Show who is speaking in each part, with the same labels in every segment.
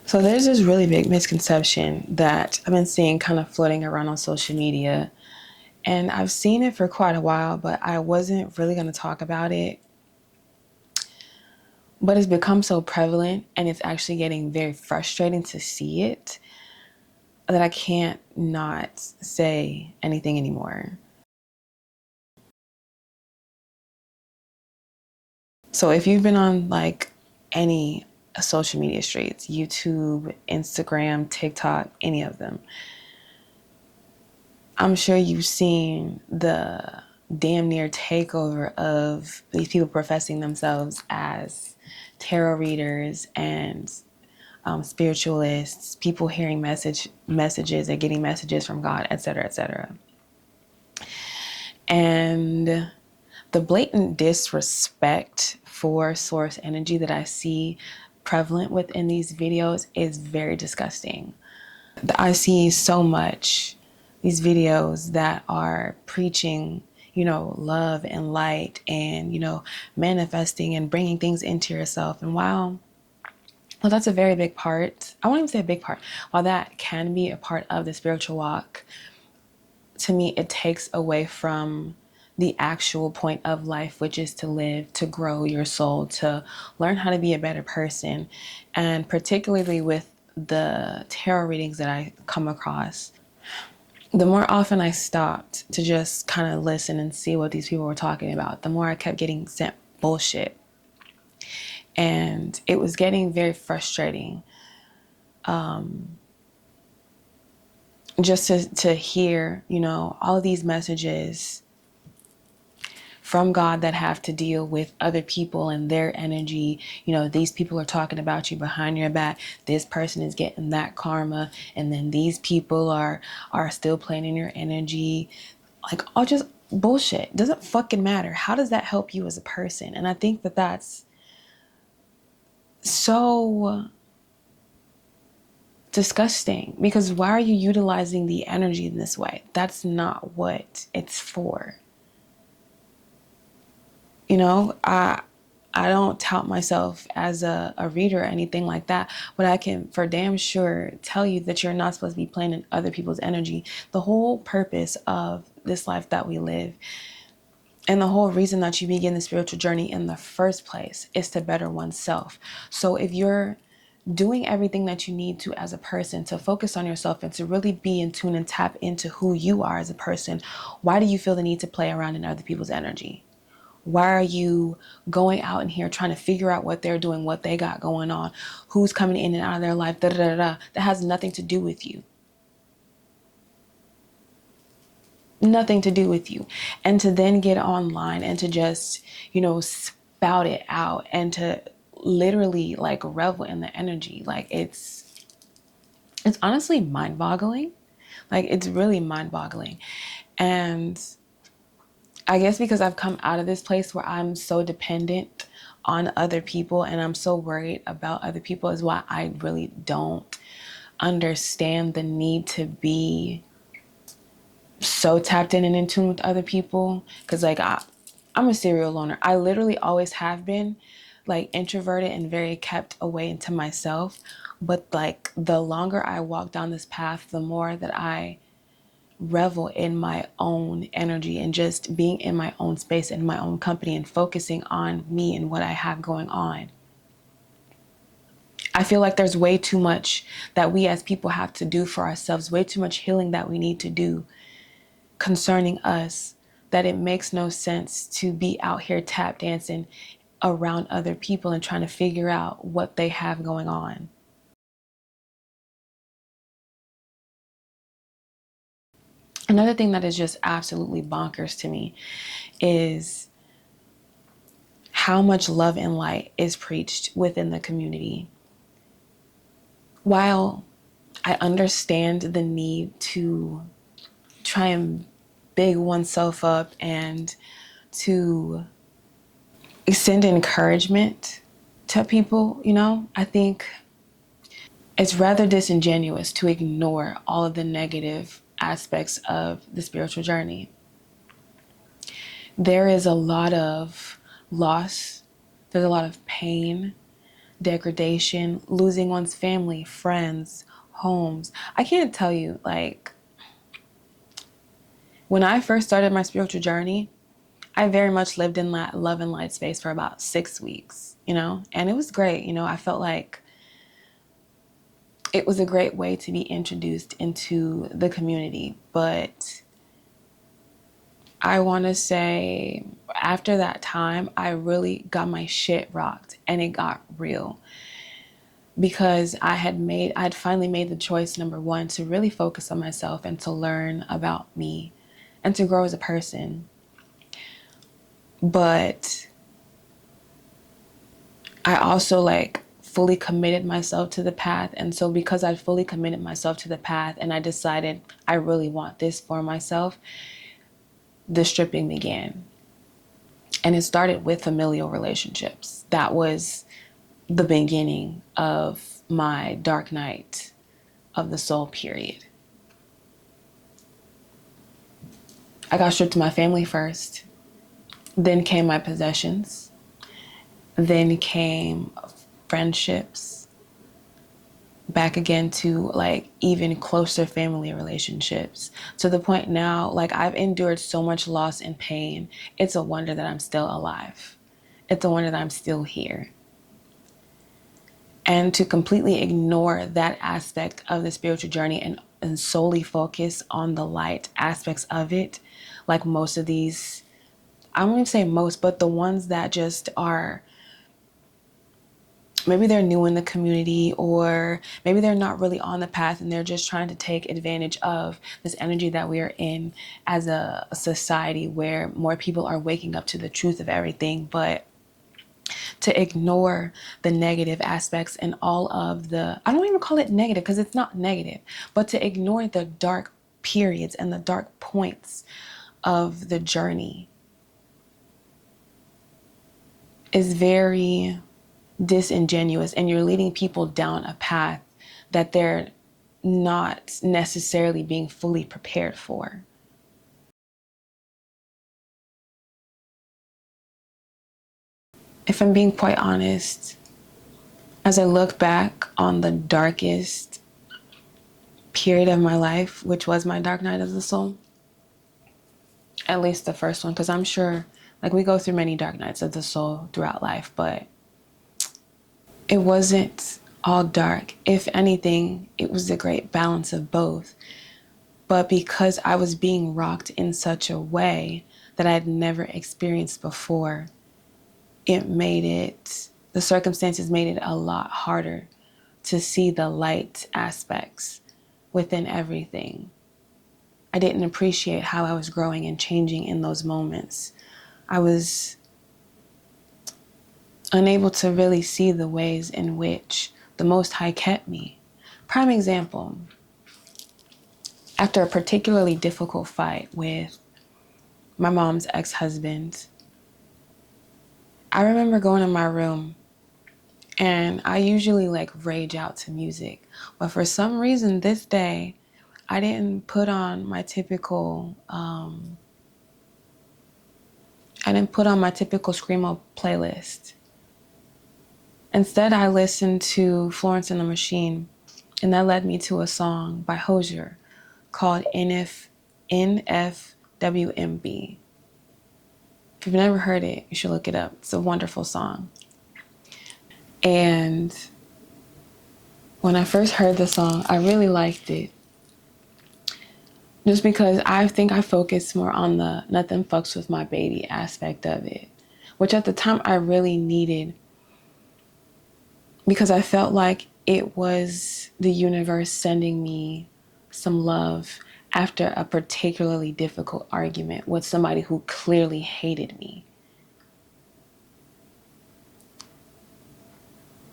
Speaker 1: So there's this really big misconception that I've been seeing kind of floating around on social media. And I've seen it for quite a while, but I wasn't really going to talk about it. But it's become so prevalent and it's actually getting very frustrating to see it that I can't not say anything anymore. So if you've been on like any social media streets, YouTube, Instagram, TikTok, any of them, I'm sure you've seen the damn near takeover of these people professing themselves as tarot readers and spiritualists, people hearing messages and getting messages from God, etc., etc. And the blatant disrespect for source energy that I see prevalent within these videos is very disgusting. I see so much these videos that are preaching, love and light and, manifesting and bringing things into yourself. And well, that's a very big part. I won't even say a big part. While that can be a part of the spiritual walk, to me, it takes away from the actual point of life, which is to live, to grow your soul, to learn how to be a better person. And particularly with the tarot readings that I come across, the more often I stopped to just kind of listen and see what these people were talking about, the more I kept getting sent bullshit. And it was getting very frustrating. Just to hear, all of these messages from God that have to deal with other people and their energy. These people are talking about you behind your back. This person is getting that karma. And then these people are still playing in your energy. Like, all just bullshit. Doesn't fucking matter. How does that help you as a person? And I think that that's so disgusting, because why are you utilizing the energy in this way? That's not what it's for. I don't tout myself as a reader or anything like that, but I can for damn sure tell you that you're not supposed to be playing in other people's energy. The whole purpose of this life that we live, and the whole reason that you begin the spiritual journey in the first place, is to better oneself. So if you're doing everything that you need to as a person to focus on yourself and to really be in tune and tap into who you are as a person, why do you feel the need to play around in other people's energy? Why are you going out in here trying to figure out what they're doing, what they got going on, who's coming in and out of their life, da da da da? That has nothing to do with you. Nothing to do with you. And to then get online and to just, spout it out and to literally like revel in the energy. Like it's honestly mind-boggling. Like, it's really mind-boggling. And I guess because I've come out of this place where I'm so dependent on other people and I'm so worried about other people, is why I really don't understand the need to be so tapped in and in tune with other people. Because like I'm a serial loner. I literally always have been, like, introverted and very kept away into myself. But like, the longer I walk down this path, the more that I revel in my own energy and just being in my own space and my own company and focusing on me and what I have going on. I feel like there's way too much that we as people have to do for ourselves, way too much healing that we need to do concerning us, that it makes no sense to be out here tap dancing around other people and trying to figure out what they have going on. Another thing that is just absolutely bonkers to me is how much love and light is preached within the community. While I understand the need to try and big oneself up and to extend encouragement to people, I think it's rather disingenuous to ignore all of the negative aspects of the spiritual journey. There is a lot of loss, there's a lot of pain, degradation, losing one's family, friends, homes. I can't tell you, like, when I first started my spiritual journey, I very much lived in that love and light space for about 6 weeks, and it was great. I felt like it was a great way to be introduced into the community. But I want to say after that time, I really got my shit rocked and it got real because I had finally made the choice, number one, to really focus on myself and to learn about me and to grow as a person. But I also fully committed myself to the path. And so because I fully committed myself to the path and I decided I really want this for myself, the stripping began. And it started with familial relationships. That was the beginning of my dark night of the soul period. I got stripped of my family first. Then came my possessions. Then came friendships. Back again to even closer family relationships, to the point now I've endured so much loss and pain. It's a wonder that I'm still alive. It's a wonder that I'm still here. And to completely ignore that aspect of the spiritual journey and solely focus on the light aspects of it, like most of these, I won't even say most, but the ones that just are, maybe they're new in the community, or maybe they're not really on the path and they're just trying to take advantage of this energy that we are in as a society where more people are waking up to the truth of everything. But to ignore the negative aspects and all of the, I don't even call it negative because it's not negative, but to ignore the dark periods and the dark points of the journey is very disingenuous, and you're leading people down a path that they're not necessarily being fully prepared for. If I'm being quite honest, as I look back on the darkest period of my life, which was my dark night of the soul, at least the first one, because I'm sure we go through many dark nights of the soul throughout life, but it wasn't all dark. If anything, it was a great balance of both. But because I was being rocked in such a way that I had never experienced before, the circumstances made it a lot harder to see the light aspects within everything. I didn't appreciate how I was growing and changing in those moments. I was unable to really see the ways in which the Most High kept me. Prime example, after a particularly difficult fight with my mom's ex-husband, I remember going in my room, and I usually rage out to music. But for some reason this day, I didn't put on my typical Screamo playlist. Instead, I listened to Florence and the Machine, and that led me to a song by Hozier called NFWMB. If you've never heard it, you should look it up. It's a wonderful song. And when I first heard the song, I really liked it. Just because I think I focused more on the nothing fucks with my baby aspect of it, which at the time I really needed, because I felt like it was the universe sending me some love after a particularly difficult argument with somebody who clearly hated me.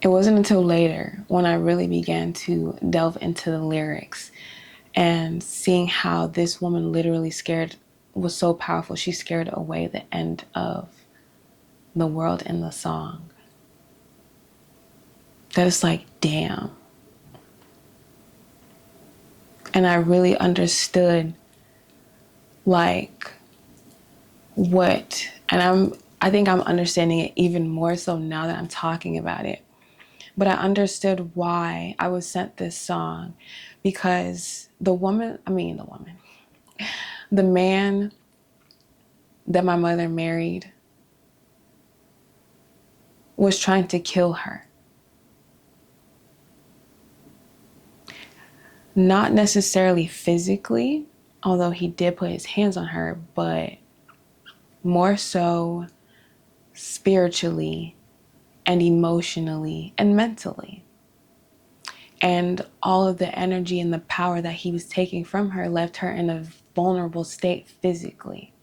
Speaker 1: It wasn't until later when I really began to delve into the lyrics and seeing how this woman literally was so powerful. She scared away the end of the world in the song. That it's damn. And I really understood what, and I think I'm understanding it even more so now that I'm talking about it. But I understood why I was sent this song, because the man that my mother married was trying to kill her. Not necessarily physically, although he did put his hands on her, but more so spiritually and emotionally and mentally. And all of the energy and the power that he was taking from her left her in a vulnerable state physically.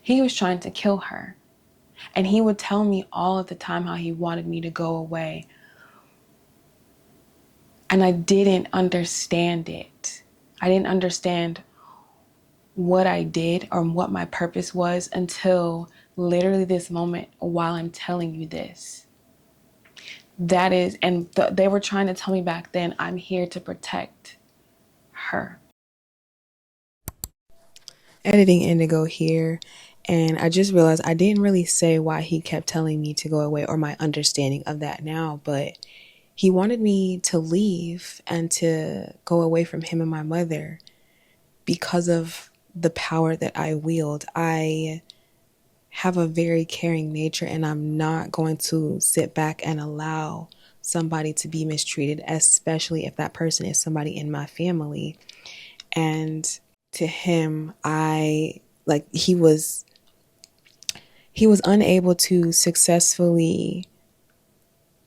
Speaker 1: He was trying to kill her. And he would tell me all of the time how he wanted me to go away. And I didn't understand it. I didn't understand what I did or what my purpose was until literally this moment while I'm telling you this. That is, and they were trying to tell me back then, I'm here to protect her. Editing Indigo here, and I just realized I didn't really say why he kept telling me to go away or my understanding of that now, but he wanted me to leave and to go away from him and my mother because of the power that I wield. I have a very caring nature, and I'm not going to sit back and allow somebody to be mistreated, especially if that person is somebody in my family. And to him, he was unable to successfully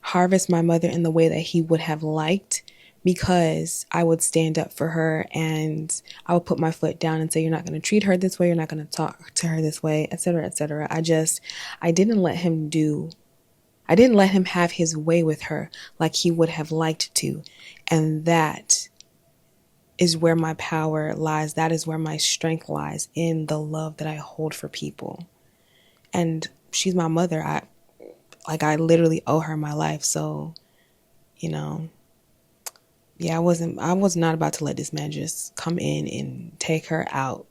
Speaker 1: harvest my mother in the way that he would have liked, because I would stand up for her and I would put my foot down and say, you're not going to treat her this way, you're not going to talk to her this way, etc., etc. I didn't let him have his way with her like he would have liked to. And that is where my power lies. That is where my strength lies, in the love that I hold for people. And she's my mother. I literally owe her my life. So, yeah, I was not about to let this man just come in and take her out,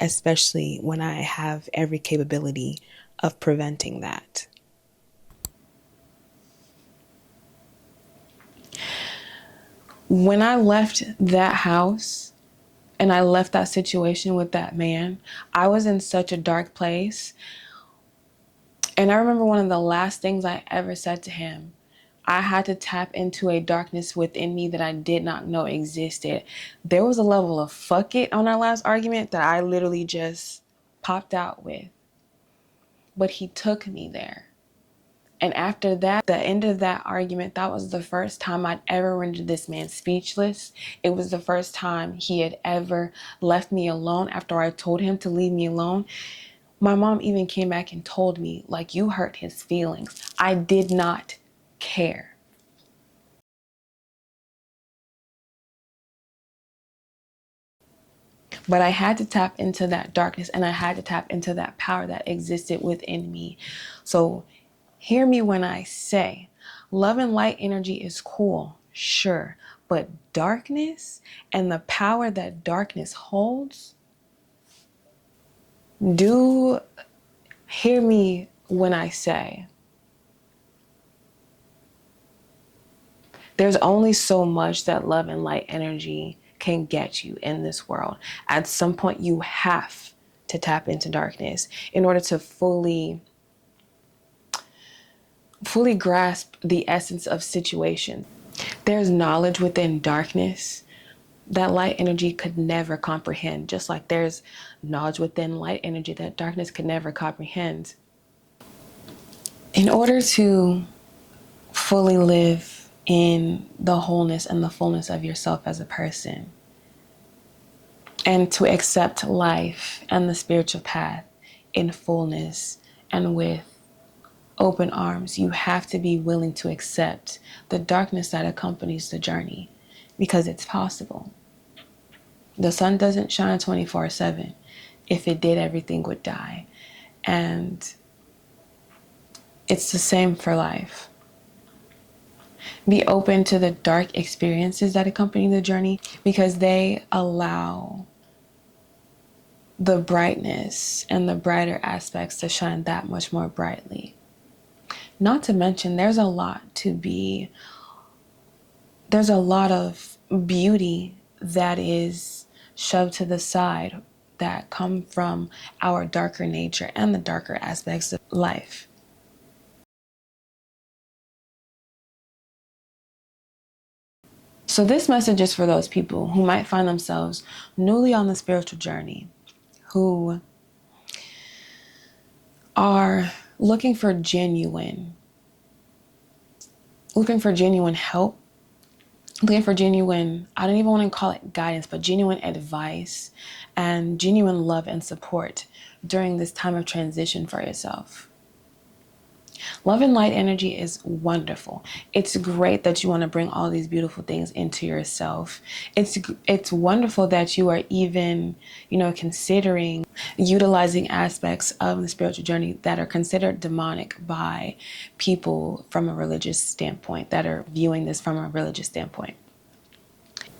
Speaker 1: especially when I have every capability of preventing that. When I left that house and I left that situation with that man, I was in such a dark place. And I remember one of the last things I ever said to him, I had to tap into a darkness within me that I did not know existed. There was a level of fuck it on our last argument that I literally just popped out with. But he took me there. And after that, the end of that argument, that was the first time I'd ever rendered this man speechless. It was the first time he had ever left me alone after I told him to leave me alone. My mom even came back and told me, like, you hurt his feelings. I did not care. But I had to tap into that darkness, and I had to tap into that power that existed within me. So hear me when I say, love and light energy is cool, sure. But darkness and the power that darkness holds, do hear me when I say, there's only so much that love and light energy can get you in this world. At some point, you have to tap into darkness in order to fully grasp the essence of situation. There's knowledge within darkness that light energy could never comprehend, just like there's knowledge within light energy that darkness could never comprehend. In order to fully live in the wholeness and the fullness of yourself as a person, and to accept life and the spiritual path in fullness and with open arms, you have to be willing to accept the darkness that accompanies the journey, because it's possible. The sun doesn't shine 24/7. If it did, everything would die. And it's the same for life. Be open to the dark experiences that accompany the journey, because they allow the brightness and the brighter aspects to shine that much more brightly. Not to mention, there's a lot of beauty that is shoved to the side that come from our darker nature and the darker aspects of life. So this message is for those people who might find themselves newly on the spiritual journey, who are looking for genuine help, looking for genuine, I don't even want to call it guidance, but genuine advice and genuine love and support during this time of transition for yourself. Love and light energy is wonderful. It's great that you want to bring all these beautiful things into yourself. It's wonderful that you are even, considering utilizing aspects of the spiritual journey that are considered demonic by people from a religious standpoint, that are viewing this from a religious standpoint.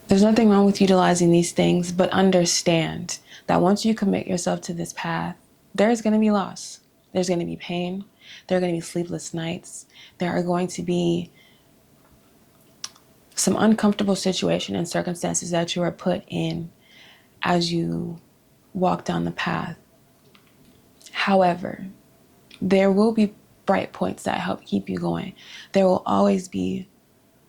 Speaker 1: There's nothing wrong with utilizing these things, but understand that once you commit yourself to this path, there's going to be loss. There's going to be pain. There are going to be sleepless nights. There are going to be some uncomfortable situations and circumstances that you are put in as you walk down the path. However, there will be bright points that help keep you going. There will always be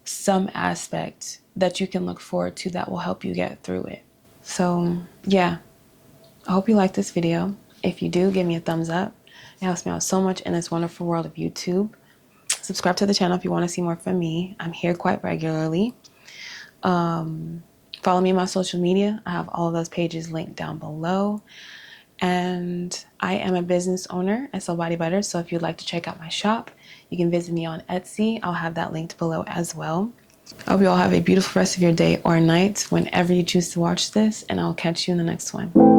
Speaker 1: some aspect that you can look forward to that will help you get through it. So yeah, I hope you like this video. If you do, give me a thumbs up. It helps me out so much in this wonderful world of YouTube. Subscribe to the channel if you want to see more from me. I'm here quite regularly. Follow me on my social media. I have all of those pages linked down below. And I am a business owner at Soul Body Butter. So if you'd like to check out my shop, you can visit me on Etsy. I'll have that linked below as well. I hope you all have a beautiful rest of your day or night whenever you choose to watch this, and I'll catch you in the next one.